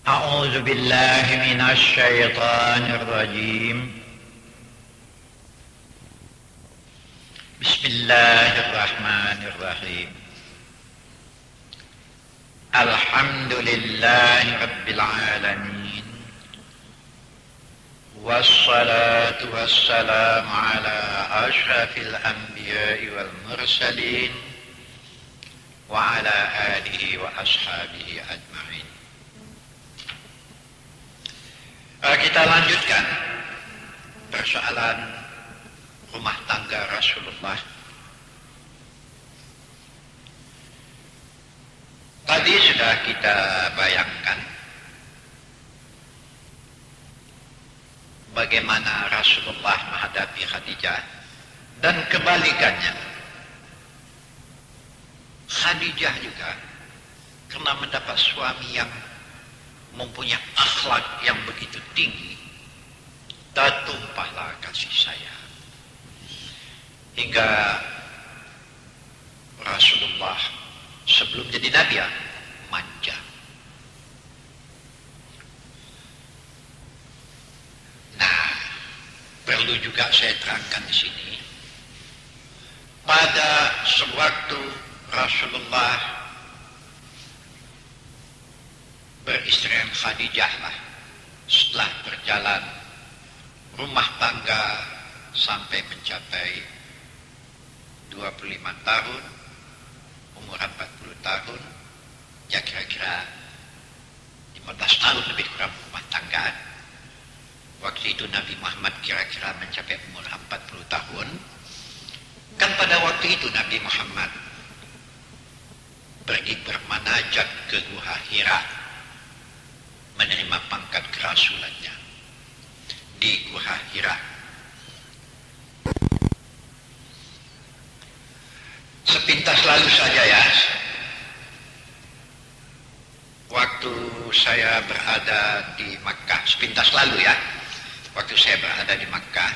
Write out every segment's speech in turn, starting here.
أعوذ بالله من الشيطان الرجيم. بسم الله الرحمن الرحيم. الحمد لله رب العالمين، والصلاة والسلام على أشرف الأنبياء والمرسلين وعلى آله وأصحابه أجمعين. Kita lanjutkan persoalan rumah tangga Rasulullah. Tadi sudah kita bayangkan bagaimana Rasulullah menghadapi Khadijah, dan kebalikannya. Khadijah juga karena mendapat suami yang mempunyai akhlak yang begitu tinggi, tertumpahlah kasih sayang hingga Rasulullah sebelum jadi nabi manja. Nah, perlu juga saya terangkan di sini, pada sewaktu Rasulullah beristri dengan Khadijah lah, setelah berjalan rumah tangga sampai mencapai 25 tahun, umur 40 tahun, ya kira-kira 15 tahun lebih kurang rumah tanggaan. Waktu itu Nabi Muhammad kira-kira mencapai umur 40 tahun. Kan pada waktu itu Nabi Muhammad pergi bermanajat ke Gua Hira, menerima pangkat kerasulannya di Gua Hira. Sepintas lalu saja ya, waktu saya berada di Makkah, sepintas lalu ya, waktu saya berada di Makkah,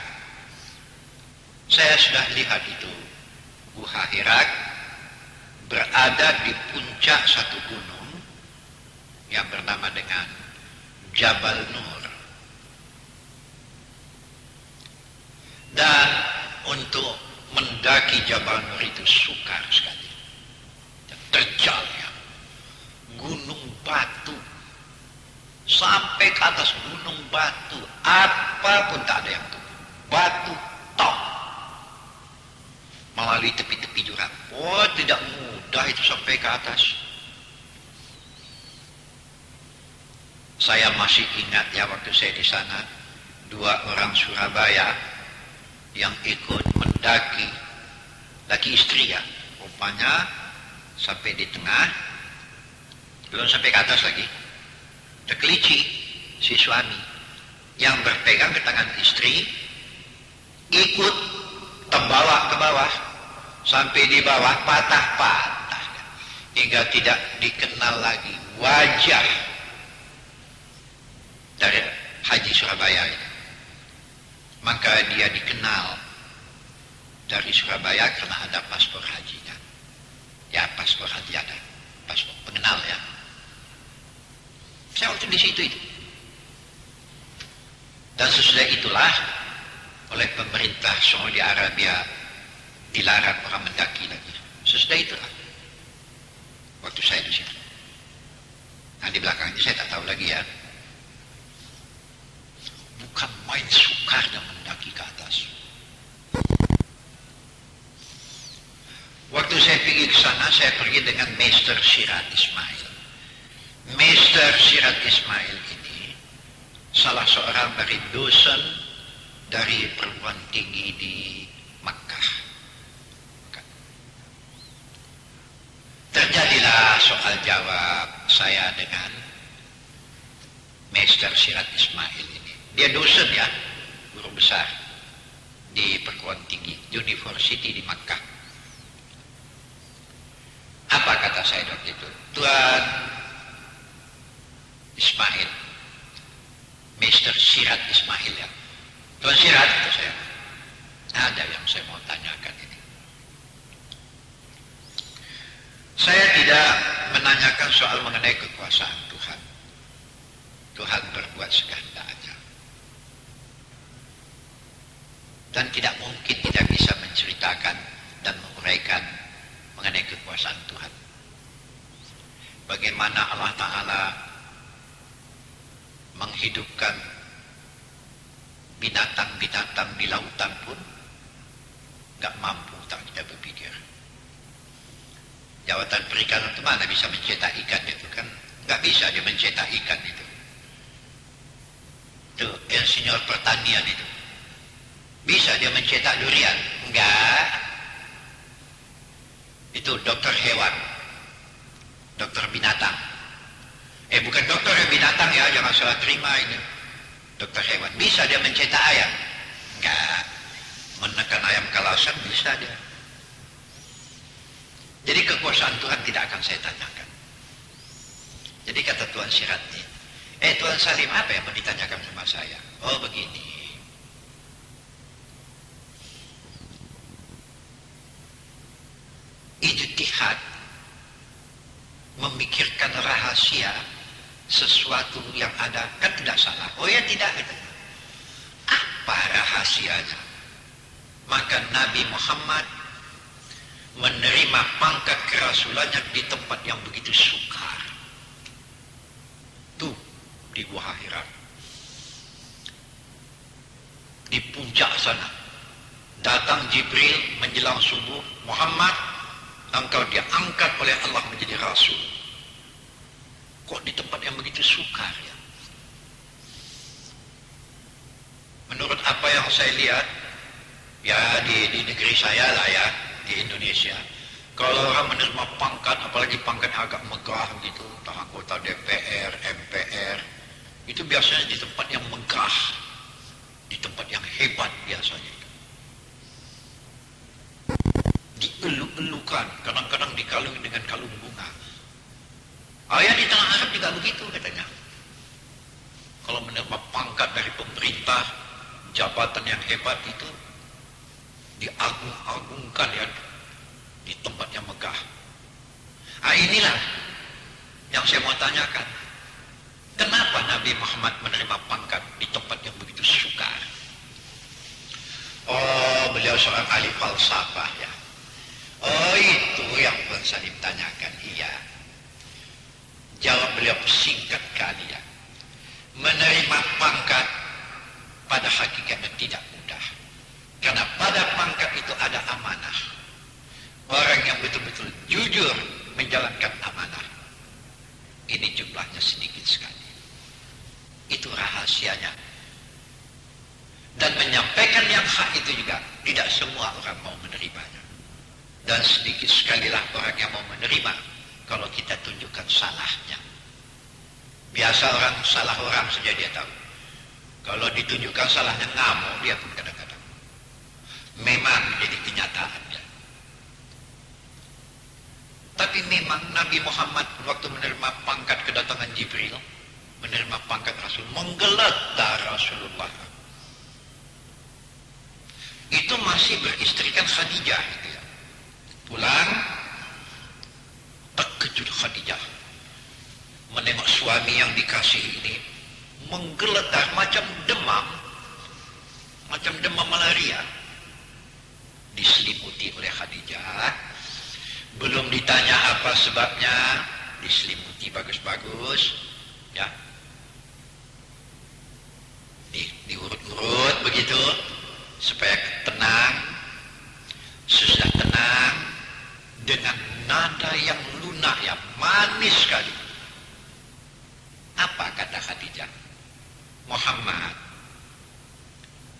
saya sudah lihat itu Gua Hira berada di puncak satu gunung yang bernama dengan Jabal Nur. Dan untuk mendaki Jabal Nur itu sukar sekali, terjalnya gunung batu sampai ke atas gunung batu, apapun tak ada yang tumbuh, batu tok melalui tepi-tepi jurang. Oh, tidak mudah itu sampai ke atas. Saya masih ingat ya, waktu saya di sana, 2 orang Surabaya yang ikut mendaki, laki istri ya, rupanya sampai di tengah, belum sampai ke atas lagi, terkelici si suami yang berpegang ke tangan istri, ikut terbawa ke bawah, sampai di bawah patah-patah hingga tidak dikenal lagi wajah dari Haji Surabaya itu. Maka dia dikenal dari Surabaya karena ada paspor hajinya. Ya, paspor haji ada, paspor pengenal ya. Saya waktu di situ itu. Dan sesudah itulah oleh pemerintah Saudi Arabia dilarang orang mendaki lagi. Sesudah itulah waktu saya di situ. Nah, di belakangnya saya tak tahu lagi ya. Bukan main sukarnya mendaki ke atas. Waktu saya pergi ke sana, saya pergi dengan Meister Sirat Ismail. Meister Sirat Ismail ini salah seorang dari dosen dari perguruan tinggi di Makkah. Terjadilah soal jawab saya dengan Meister Sirat Ismail ini. Dia dosen ya, guru besar di perguruan tinggi University di Makkah. Apa kata saya waktu itu? Tuan Ismail, Meister Sirat Ismail ya. Tuan Sirat, kata saya, ada yang saya mau tanyakan ini. Saya tidak menanyakan soal mengenai kekuasaan Tuhan. Tuhan berbuat sekehendaknya. Dan tidak mungkin kita bisa menceritakan dan menguraikan mengenai kekuasaan Tuhan. Bagaimana Allah Ta'ala menghidupkan binatang-binatang di lautan pun nggak mampu tak kita berpikir. Jawatan perikanan itu mana bisa mencetak ikan itu kan? Nggak bisa dia mencetak ikan itu. Itu insinyur pertanian itu. Bisa dia mencetak durian? Enggak. Itu dokter hewan. Dokter binatang. Bukan dokter binatang ya, jangan salah terima ini. Dokter hewan. Bisa dia mencetak ayam? Enggak. Menekan ayam kalasan bisa dia. Jadi kekuasaan Tuhan tidak akan saya tanyakan. Jadi kata Tuan Siratni, Tuan Salim, apa yang mau ditanyakan sama saya? Oh begini. Ijtihad memikirkan rahasia sesuatu yang ada kan tidak salah. Oh ya tidak. Apa rahasianya? Maka Nabi Muhammad menerima pangkat kerasulannya di tempat yang begitu sukar. Tuh di Gua Hira. Di puncak sana. Datang Jibril menjelang subuh, Muhammad, engkau diangkat oleh Allah menjadi rasul. Kok di tempat yang begitu sukar ya? Menurut apa yang saya lihat, ya di negeri saya lah ya, di Indonesia, kalau orang menerima pangkat, apalagi pangkat agak megah gitu, entah anggota DPR, MPR, itu biasanya di tempat yang megah, di tempat yang hebat biasanya. Dieluk-elukan, kadang-kadang dikalung dengan kalung bunga. Ayah di tanah Arab juga begitu katanya. Kalau menerima pangkat dari pemerintah, jabatan yang hebat itu diagung-agungkan ya di tempat yang megah. Inilah yang saya mau tanyakan. Kenapa Nabi Muhammad menerima pangkat di tempat yang begitu sukar? Oh, beliau seorang ahli falsafah ya. Oh, itu yang Tuan Salim tanyakan. Iya. Jawab beliau singkat kali ya. Menerima pangkat pada hakikatnya tidak mudah. Karena pada pangkat itu ada amanah. Orang yang betul-betul jujur menjalankan amanah. Ini jumlahnya sedikit sekali. Itu rahasianya. Dan menyampaikan yang hak itu juga tidak semua orang mau menerimanya. Dan sedikit sekalilah orang yang mau menerima kalau kita tunjukkan salahnya. Biasa orang salah orang saja dia tahu. Kalau ditunjukkan salahnya ngamuk dia pun kadang-kadang. Memang jadi kenyataannya. Tapi memang Nabi Muhammad waktu menerima pangkat kedatangan Jibril, menerima pangkat Rasul, menggeletar Rasulullah. Itu masih beristrikan Khadijah gitu ya. Pulang, terkejut Khadijah menengok suami yang dikasih ini menggeletar macam demam malaria, diselimuti oleh Khadijah. Belum ditanya apa sebabnya, diselimuti bagus-bagus ya, diurut-urut begitu supaya tenang. Sudah tenang, dengan nada yang lunak, yang manis sekali. Apa kata Khadijah? Muhammad,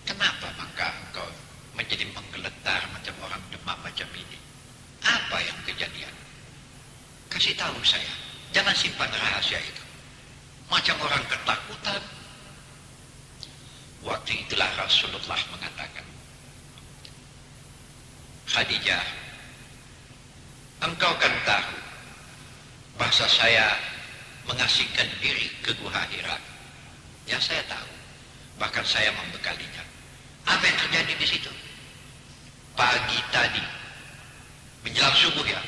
kenapa maka engkau menjadi menggeletar macam orang demam macam ini? Apa yang kejadian? Kasih tahu saya, jangan simpan rahasia itu. Macam orang ketakutan. Waktu itulah Rasulullah mengatakan, Khadijah, engkau kan tahu bahasa saya mengasingkan diri ke Gua Hira. Ya saya tahu, bahkan saya membekalinya. Apa yang terjadi di situ? Pagi tadi, menjelang subuh ya,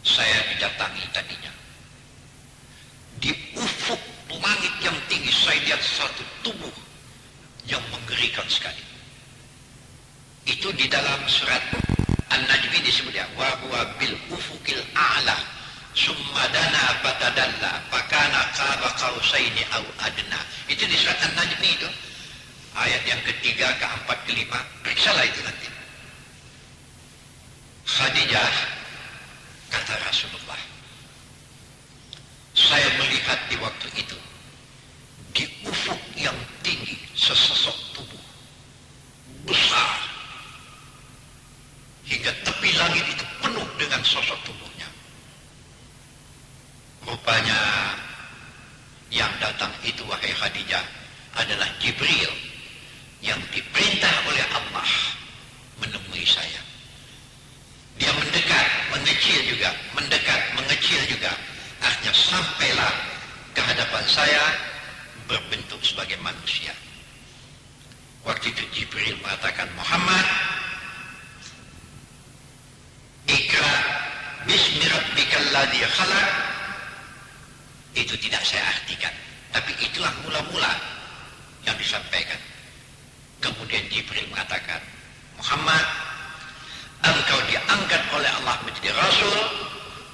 saya didatangi tadinya. Di ufuk yang mengerikan sekali. Itu di dalam surat An-Najm disebut ya, wa huwa bil ufuqil a'la summa dana fatadalla fakana qaba qausaini aw adna. Itu di surat An-Najm itu. Ayat yang ketiga, keempat, kelima. Periksalah itu nanti. Khadijah, kata Rasulullah, saya melihat di waktu itu di ufuk yang tinggi sesosok tubuh besar hingga tepi langit itu penuh dengan sosok tubuhnya. Rupanya yang datang itu, wahai Khadijah, adalah Jibril yang diperintah oleh Allah menemui saya. Dia mendekat, mengecil juga, mendekat, mengecil juga. Akhirnya sampailah ke hadapan saya berbentuk sebagai manusia. Waktu itu Jibril mengatakan, Muhammad, Iqra bismi rabbikal ladzi khalaq. Itu tidak saya artikan, tapi itulah mula-mula yang disampaikan. Kemudian Jibril mengatakan, Muhammad, engkau diangkat oleh Allah menjadi Rasul,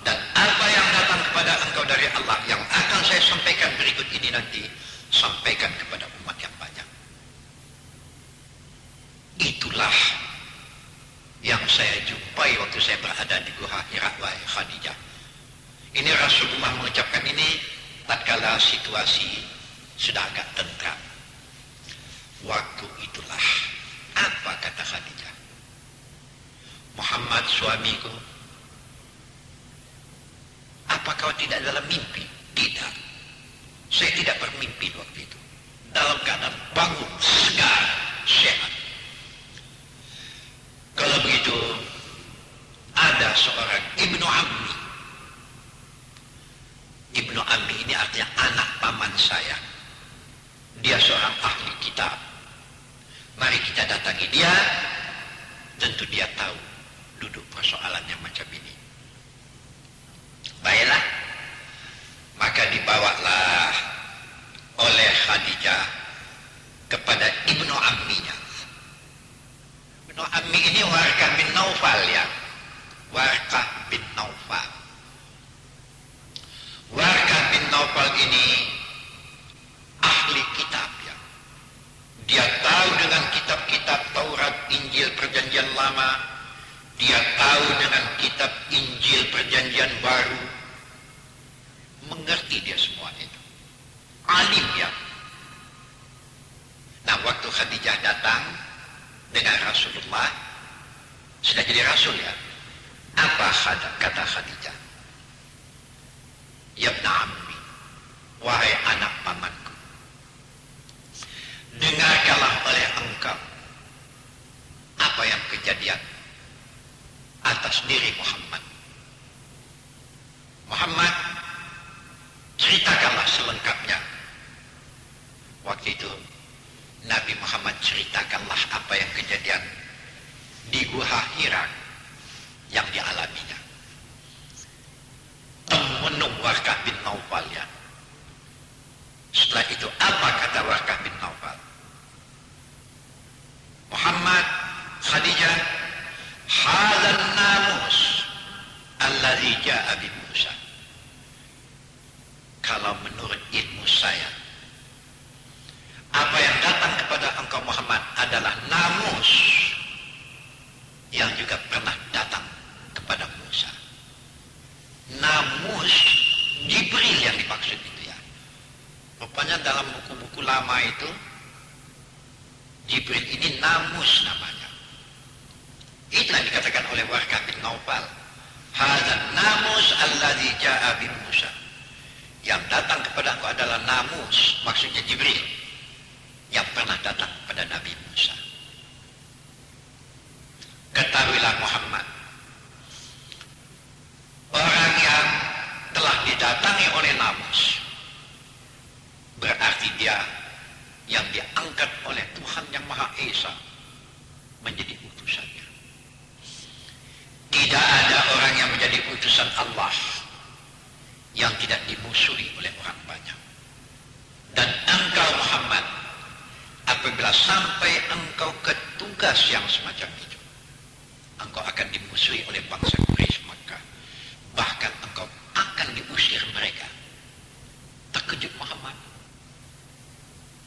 dan apa yang datang kepada engkau dari Allah yang akan saya sampaikan berikut ini nanti, sampaikan kepada umat yang banyak. Itulah yang saya jumpai waktu saya berada di Gua Hira, wahai Khadijah. Ini Rasulullah mengucapkan ini tatkala situasi sudah agak tentram. Waktu itulah, apa kata Khadijah? Muhammad suamiku, apa kau tidak dalam mimpi? Tidak. Saya tidak bermimpi waktu itu. Dalam keadaan bangun, segar, sehat. Kalau begitu, ada seorang Ibnu Ammi. Ibnu Ammi ini artinya anak paman saya. Dia seorang ahli kitab. Mari kita datangi dia. Tentu dia tahu duduk persoalannya macam ini. Baiklah, maka dibawalah oleh Khadijah kepada Ibnu Amminya. Ibnu Ammi ini Warqah bin Naufal ya. Warqah bin Naufal. Warqah bin Naufal ini ahli kitab ya. Dia tahu dengan kitab-kitab Taurat, Injil, Perjanjian Lama. Dia tahu dengan kitab Injil Perjanjian Baru. Mengerti dia semua itu. Alim ya. Nah, waktu Khadijah datang dengan Rasulullah, sudah jadi Rasul ya. Apa kata Khadijah? Ya ibna ammi, wahai anak pamanku, dengarkanlah oleh engkau apa yang kejadian atas diri Muhammad. Muhammad, ceritakanlah selengkapnya. Waktu itu Nabi Muhammad ceritakanlah apa yang kejadian di Gua Hira yang dialaminya. Temenung Warqah bin Naufal ya. Setelah itu apa kata Warqah bin Naufal? Muhammad, Khadijah, hadzal namus allazi jaa bi Musa. Kalau menurut ilmu saya, apa yang datang kepada engkau Muhammad adalah namus yang juga pernah datang kepada Musa. Namus Jibril yang dimaksud itu ya. Rupanya dalam buku-buku lama itu Jibril ini namus namanya. Itulah dikatakan oleh Warqah bin Naufal. Hadzal namus allazi jaa bi Musa. Yang datang kepada engkau adalah namus, maksudnya Jibril, yang pernah datang kepada Nabi Musa. Ketahuilah Muhammad, orang yang telah didatangi oleh namus berarti dia yang diangkat oleh Tuhan yang Maha Esa menjadi utusannya. Tidak ada orang yang menjadi utusan Allah yang tidak dimusuhi oleh orang banyak. Dan engkau Muhammad, apa apabila sampai engkau ke tugas yang semacam itu, engkau akan dimusuhi oleh bangsa Quraisy Makkah. Bahkan engkau akan diusir mereka. Terkejut Muhammad.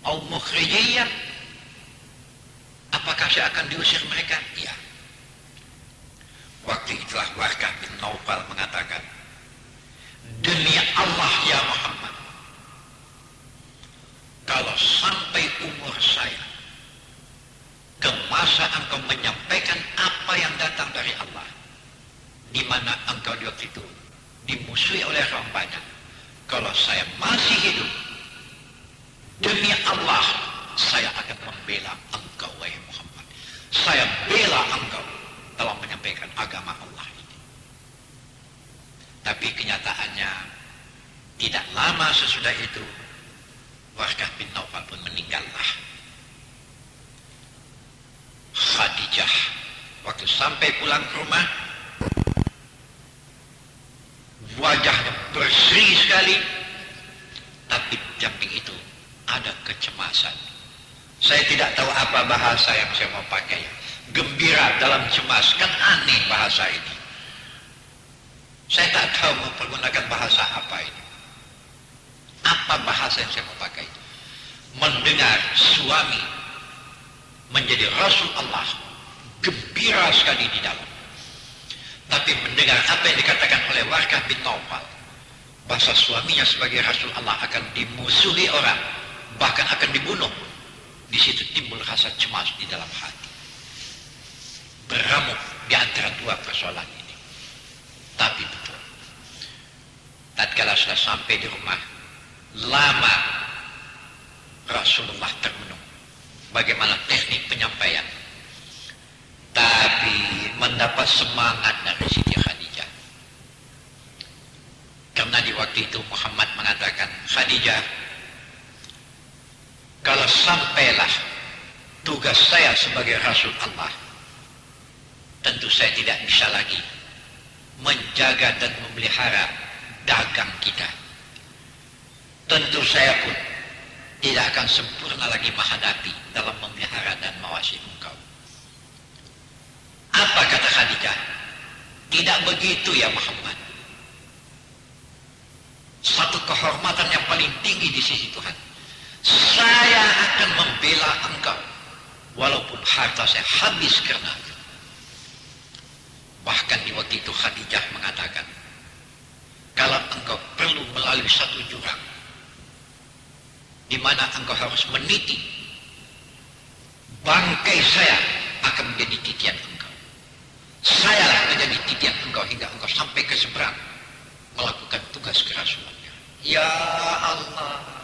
Al-Mukhrijiyah, apakah saya akan diusir mereka? Iya. Waktu itulah Warqah bin Naufal mengatakan, demi Allah ya Muhammad, kalau sampai umur saya ke masa engkau menyampaikan apa yang datang dari Allah, di mana engkau di waktu itu dimusuhi oleh orang banyak, kalau saya masih hidup, demi Allah saya akan membela engkau wahai Muhammad. Saya bela engkau dalam menyampaikan agama Allah ini. Tapi kenyataannya tidak lama sesudah itu Warqah bin Naufal pun meninggallah. Khadijah waktu sampai pulang ke rumah, wajahnya berseri sekali, tapi di samping itu ada kecemasan. Saya tidak tahu apa bahasa yang saya mau pakai. Gembira dalam cemas, kan aneh bahasa ini. Saya tak tahu mempergunakan bahasa apa ini. Apa bahasa yang saya mau pakai? Mendengar suami menjadi Rasul Allah, gembira sekali di dalam. Tapi mendengar apa yang dikatakan oleh Warqah bin Naufal, bahasa suaminya sebagai Rasul Allah akan dimusuhi orang, bahkan akan dibunuh. Di situ timbul rasa cemas di dalam hati. Beramuk di antara dua persoalan ini. Tapi betul, tatkala sudah sampai di rumah, lama Rasulullah termenung bagaimana teknik penyampaian, tapi mendapat semangat dari Siti Khadijah. Karena di waktu itu Muhammad mengatakan, Khadijah, kalau sampailah tugas saya sebagai Rasul Allah, tentu saya tidak bisa lagi menjaga dan memelihara dagang kita. Tentu saya pun tidak akan sempurna lagi menghadapi dalam memelihara dan mengawasi engkau. Apa kata Khadijah? Tidak begitu ya Muhammad. Satu kehormatan yang paling tinggi di sisi Tuhan. Saya akan membela engkau walaupun harta saya habis karena itu. Bahkan di waktu itu Khadijah mengatakan, kalau engkau perlu melalui satu jurang di mana engkau harus meniti, bangkai saya akan menjadi titian engkau. Sayalah menjadi titian engkau hingga engkau sampai ke seberang melakukan tugas kerasulannya. Ya Allah,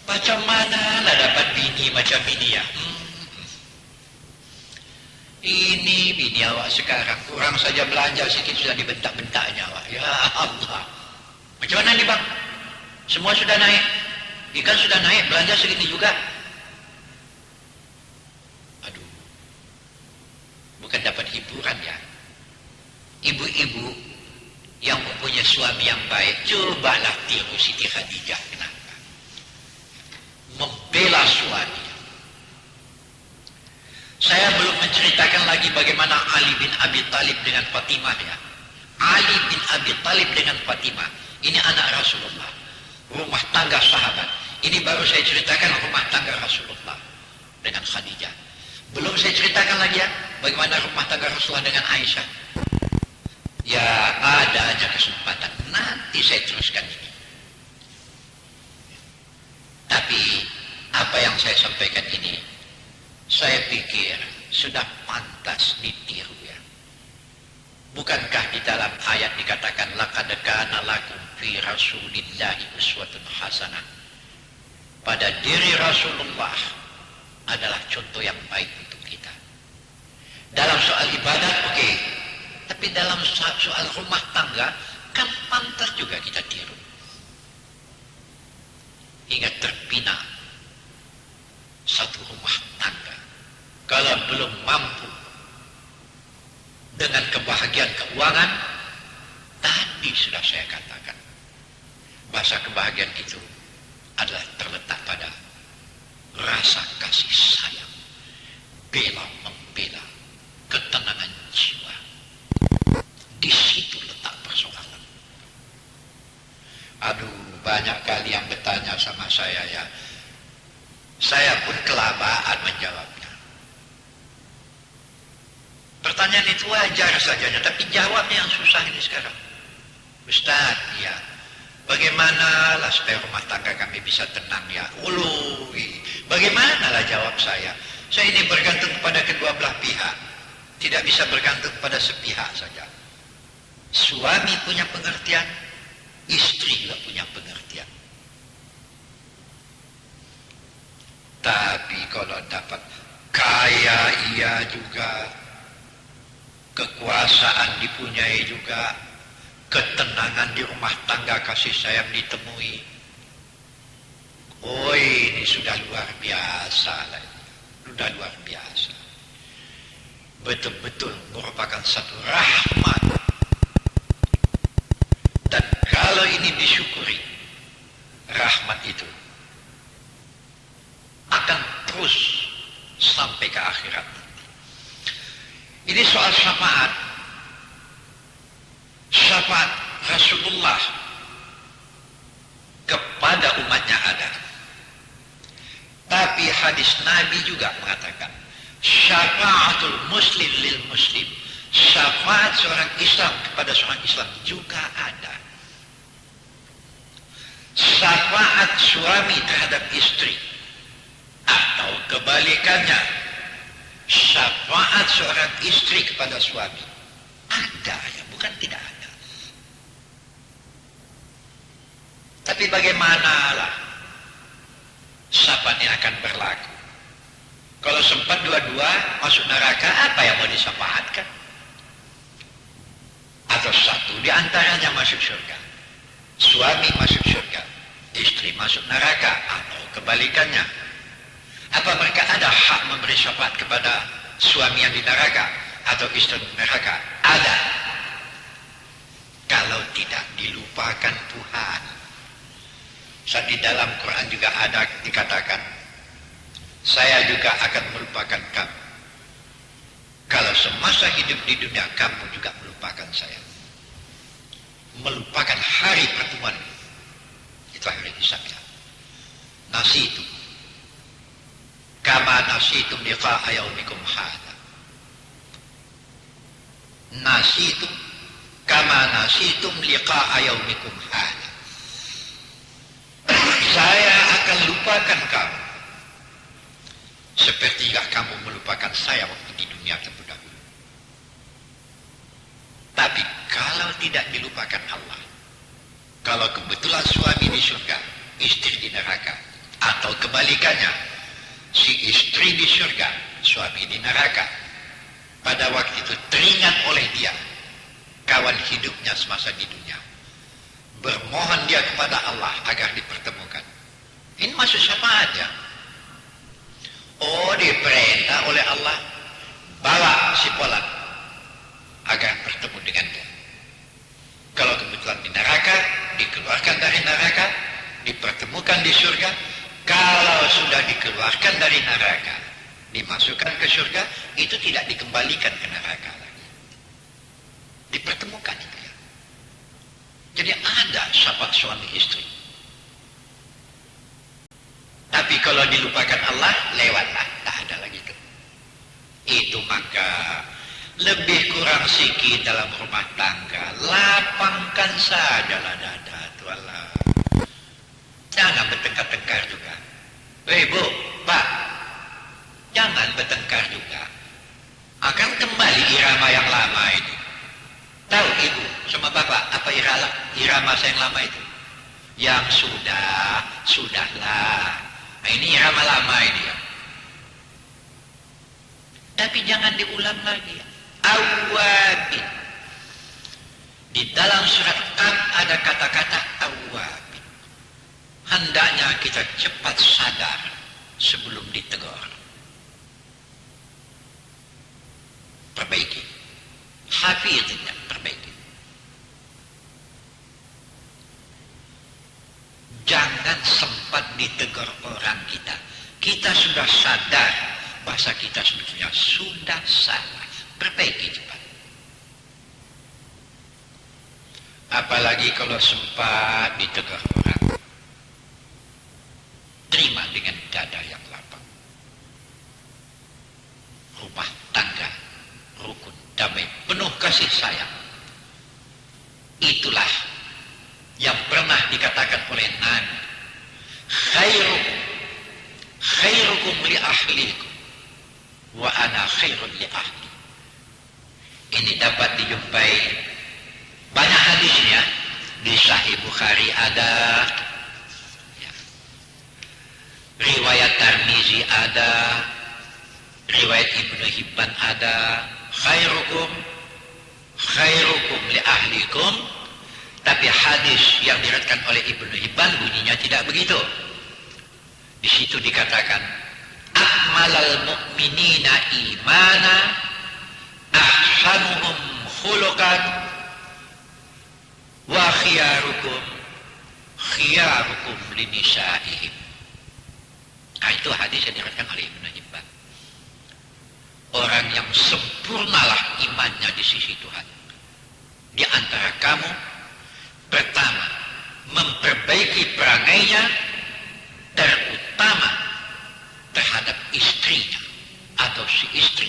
macam mana lah dapat bini macam ini ya? Ini bini awak sekarang, kurang saja belanja sedikit sudah dibentak-bentaknya awak. Ya Allah, macam mana nih bang? Semua sudah naik, ikan sudah naik, belanja segini juga. Aduh, bukan dapat hiburan ya. Ibu-ibu yang mempunyai suami yang baik, cobalah tiru Siti Khadijah. Kenapa? Membela suami. Saya belum menceritakan lagi bagaimana Ali bin Abi Thalib dengan Fatimah ya. Ali bin Abi Thalib dengan Fatimah, ini anak Rasulullah, rumah tangga sahabat. Ini baru saya ceritakan rumah tangga Rasulullah dengan Khadijah. Belum saya ceritakan lagi ya bagaimana rumah tangga Rasulullah dengan Aisyah. Ya ada aja kesempatan, nanti saya teruskan ini. Tapi apa yang saya sampaikan ini, saya pikir sudah pantas ditiru ya. Bukankah di dalam ayat dikatakan laqad kana lakum fi rasulillahi uswatun hasanah. Pada diri Rasulullah adalah contoh yang baik untuk kita. Dalam soal ibadat oke, tapi dalam soal rumah tangga kan pantas juga kita tiru. Hingga terpina satu rumah tangga, kalau belum mampu dengan kebahagiaan keuangan, tadi sudah saya katakan, bahasa kebahagiaan itu adalah terletak pada rasa kasih sayang, bela membela, ketenangan jiwa. Di situ letak persoalan. Aduh, banyak kali yang bertanya sama saya ya. Saya pun kelabaan menjawabnya. Pertanyaan itu wajar saja, tapi jawabnya yang susah ini sekarang. Ustaz, ya, bagaimana lah supaya rumah tangga kami bisa tenang ya? Ului, bagaimana lah jawab saya? Saya ini bergantung kepada kedua belah pihak. Tidak bisa bergantung pada sepihak saja. Suami punya pengertian, istri juga punya pengertian. Tapi kalau dapat kaya ia juga, kekuasaan dipunyai juga, ketenangan di rumah tangga kasih sayang ditemui. Oh, ini sudah luar biasa lah. Sudah luar biasa. Betul-betul merupakan satu rahmat. Dan kalau ini disyukuri, rahmat itu akan terus sampai ke akhirat. Ini soal syafaat. Syafaat Rasulullah kepada umatnya ada. Tapi hadis Nabi juga mengatakan, syafaatul muslim lil muslim. Syafaat seorang Islam kepada seorang Islam juga ada. Syafaat suami terhadap istri atau kebalikannya, syafaat seorang istri kepada suami ada ya, bukan tidak ada. Tapi bagaimanalah syafaat ini akan berlaku? Kalau sempat dua-dua masuk neraka, apa yang mau disyafaatkan? Atau satu di antaranya masuk surga, suami masuk surga, istri masuk neraka, atau kebalikannya. Apa mereka ada hak memberi syafaat kepada suami yang di neraka atau istri di neraka? Ada. Kalau tidak dilupakan Tuhan. Saat di dalam Quran juga ada dikatakan, saya juga akan melupakan kamu. Kalau semasa hidup di dunia kamu juga melupakan saya. Melupakan hari pertemuan. Itu hari hisabnya. Nasitu. Kama nasitum liqa'a yaumikum hadha. Nasitum kama nasitum liqa'a yaumikum hadha. Saya akan lupakan kamu seperti kamu melupakan saya waktu di dunia terdahulu. Tapi kalau tidak dilupakan Allah, kalau kebetulan suami di surga, istri di neraka, atau kebalikannya, si istri di surga, suami di neraka, pada waktu itu teringat oleh dia kawan hidupnya semasa di dunia, bermohon dia kepada Allah agar dipertemukan. Ini masuk syafaat ya. Oh, diperintah oleh Allah, bawa si Polan agar bertemu dengan dia. Kalau kebetulan di neraka, dikeluarkan dari neraka, dipertemukan di surga. Kalau sudah dikeluarkan dari neraka, dimasukkan ke surga, itu tidak dikembalikan ke neraka lagi. Dipertemukan itu ya. Jadi ada syafaat suami istri. Tapi kalau dilupakan Allah, lewatlah, tak ada lagi itu. Itu maka lebih kurang sikit dalam rumah tangga, lapangkan sajalah dada tualah. Jangan bertengkar-tengkar juga. Hei Bu, Pak, jangan bertengkar juga. Akan kembali irama yang lama itu. Tahu Ibu sama Bapak apa irama saya yang lama itu? Yang sudahlah. Nah, ini irama lama ini ya. Tapi jangan diulang lagi ya. Awabin. Di dalam surat Qaf ada kata-kata awabin. Hendaknya kita cepat sadar sebelum ditegur. Perbaiki. Hafiznya perbaiki. Jangan sempat ditegur orang kita sudah sadar bahasa kita sebetulnya sudah salah. Perbaiki cepat. Apalagi kalau sempat ditegur orang. Terima dengan dada yang lapang. Rumah tangga rukun, damai, penuh kasih sayang. Itulah yang pernah dikatakan oleh Nabi, khairukum li ahlikum wa ana khairun li ahli. Ini dapat dijumpai banyak hadisnya. Di Sahih Bukhari ada, ya. Riwayat Tirmizi ada, riwayat Ibnu Hibban ada. Khairukum li ahlikum. Tapi hadis yang diriwayatkan oleh Ibnu Hibban bunyinya tidak begitu. Di situ dikatakan, akmalal mu'minina imana ahsanuhum khuluqan wa khiyarukum linisa'ihim. Nah, itu hadis yang diriwayatkan oleh Ibnu Hibban. Orang yang sempurnalah imannya di sisi Tuhan. Di antara kamu, pertama, memperbaiki perangainya, terutama terhadap istrinya atau si istri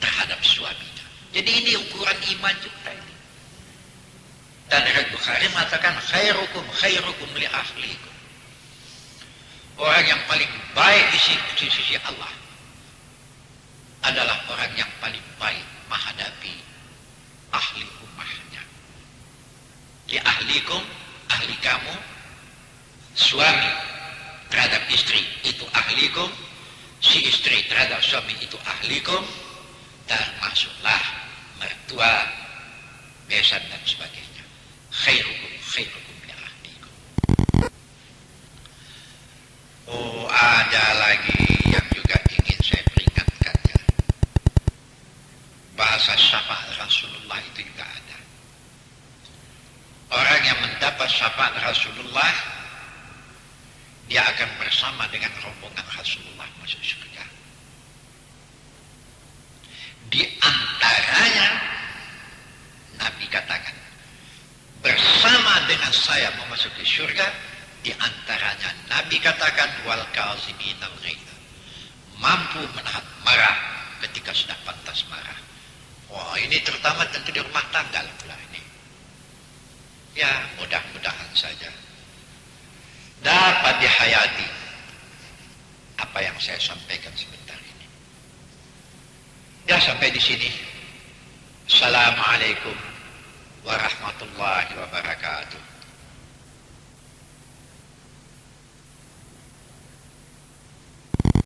terhadap suaminya. Jadi ini ukuran iman juga ini. Dan riwayat Bukhari mengatakan khairukum li ahlikum. Orang yang paling baik di sisi Allah adalah orang yang paling baik menghadapi ahli rumahnya. Li ahlikum, ahli kamu, suami terhadap istri itu ahlikum, si istri terhadap suami itu ahlikum, termasuklah mertua, besan dan sebagainya. Khairukum li ahlikum. Oh, ada lagi yang juga ingin saya peringatkan ya. Bahasa syafaat Rasulullah itu juga ada. Orang yang mendapat syafaat Rasulullah, dia akan bersama dengan rombongan Rasulullah masuk surga. Di antaranya Nabi katakan, bersama dengan saya memasuki surga. Di antaranya Nabi katakan, wal kaziminal ghaidz, mampu menahan marah ketika sudah pantas marah. Wah, ini terutama tentu di rumah tangga pula ini. Ya, mudah-mudahan saja dapat dihayati apa yang saya sampaikan sebentar ini. Ya, sampai di sini. Assalamualaikum warahmatullahi wabarakatuh.